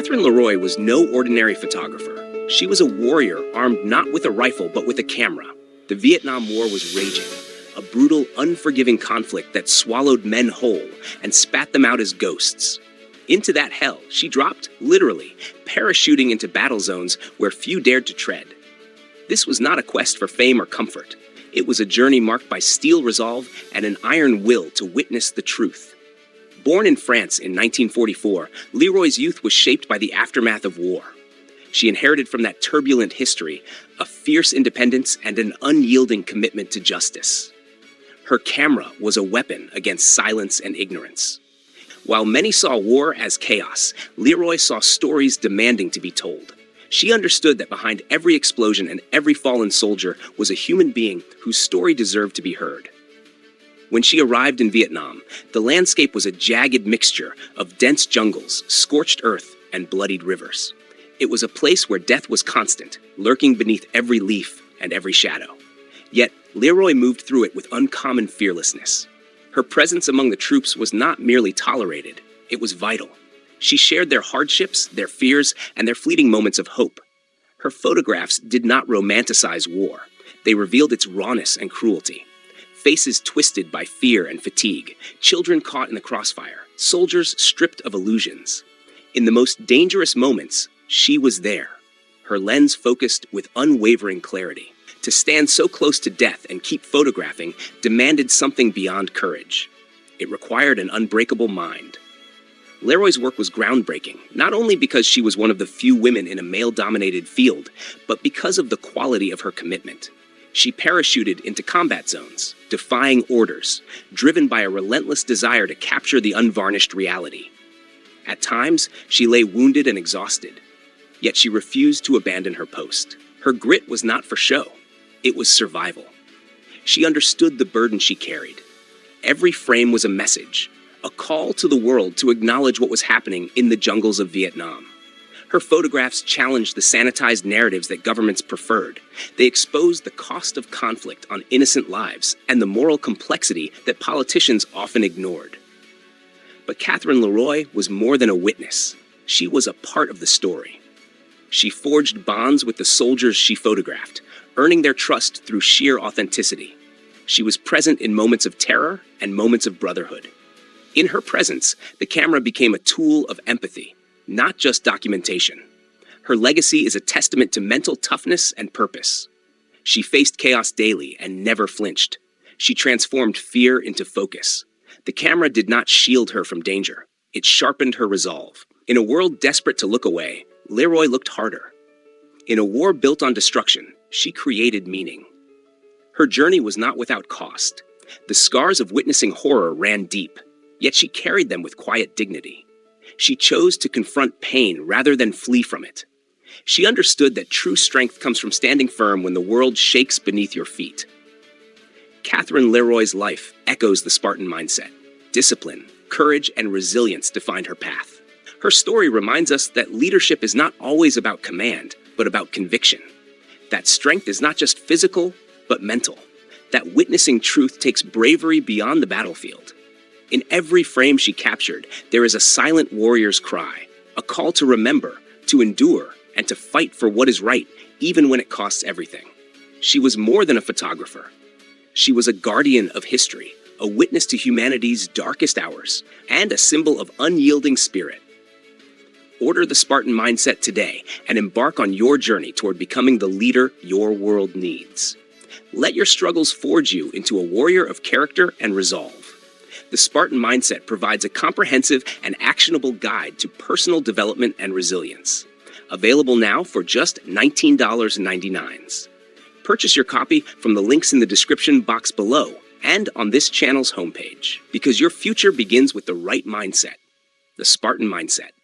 Catherine Leroy was no ordinary photographer. She was a warrior armed not with a rifle but with a camera. The Vietnam War was raging, a brutal, unforgiving conflict that swallowed men whole and spat them out as ghosts. Into that hell, she dropped, literally, parachuting into battle zones where few dared to tread. This was not a quest for fame or comfort. It was a journey marked by steel resolve and an iron will to witness the truth. Born in France in 1944, Leroy's youth was shaped by the aftermath of war. She inherited from that turbulent history a fierce independence and an unyielding commitment to justice. Her camera was a weapon against silence and ignorance. While many saw war as chaos, Leroy saw stories demanding to be told. She understood that behind every explosion and every fallen soldier was a human being whose story deserved to be heard. When she arrived in Vietnam, the landscape was a jagged mixture of dense jungles, scorched earth, and bloodied rivers. It was a place where death was constant, lurking beneath every leaf and every shadow. Yet, Leroy moved through it with uncommon fearlessness. Her presence among the troops was not merely tolerated, it was vital. She shared their hardships, their fears, and their fleeting moments of hope. Her photographs did not romanticize war. They revealed its rawness and cruelty. Faces twisted by fear and fatigue, children caught in the crossfire, soldiers stripped of illusions. In the most dangerous moments, she was there, her lens focused with unwavering clarity. To stand so close to death and keep photographing demanded something beyond courage. It required an unbreakable mind. Leroy's work was groundbreaking, not only because she was one of the few women in a male-dominated field, but because of the quality of her commitment. She parachuted into combat zones, defying orders, driven by a relentless desire to capture the unvarnished reality. At times, she lay wounded and exhausted, yet she refused to abandon her post. Her grit was not for show. It was survival. She understood the burden she carried. Every frame was a message, a call to the world to acknowledge what was happening in the jungles of Vietnam. Her photographs challenged the sanitized narratives that governments preferred. They exposed the cost of conflict on innocent lives and the moral complexity that politicians often ignored. But Catherine Leroy was more than a witness. She was a part of the story. She forged bonds with the soldiers she photographed, earning their trust through sheer authenticity. She was present in moments of terror and moments of brotherhood. In her presence, the camera became a tool of empathy, not just documentation. Her legacy is a testament to mental toughness and purpose. She faced chaos daily and never flinched. She transformed fear into focus. The camera did not shield her from danger. It sharpened her resolve. In a world desperate to look away, Leroy looked harder. In a war built on destruction, she created meaning. Her journey was not without cost. The scars of witnessing horror ran deep, yet she carried them with quiet dignity. She chose to confront pain rather than flee from it. She understood that true strength comes from standing firm when the world shakes beneath your feet. Catherine Leroy's life echoes the Spartan mindset. Discipline, courage, and resilience defined her path. Her story reminds us that leadership is not always about command, but about conviction. That strength is not just physical, but mental. That witnessing truth takes bravery beyond the battlefield. In every frame she captured, there is a silent warrior's cry, a call to remember, to endure, and to fight for what is right, even when it costs everything. She was more than a photographer. She was a guardian of history, a witness to humanity's darkest hours, and a symbol of unyielding spirit. Order the Spartan Mindset today and embark on your journey toward becoming the leader your world needs. Let your struggles forge you into a warrior of character and resolve. The Spartan Mindset provides a comprehensive and actionable guide to personal development and resilience. Available now for just $19.99. Purchase your copy from the links in the description box below and on this channel's homepage, because your future begins with the right mindset, the Spartan Mindset.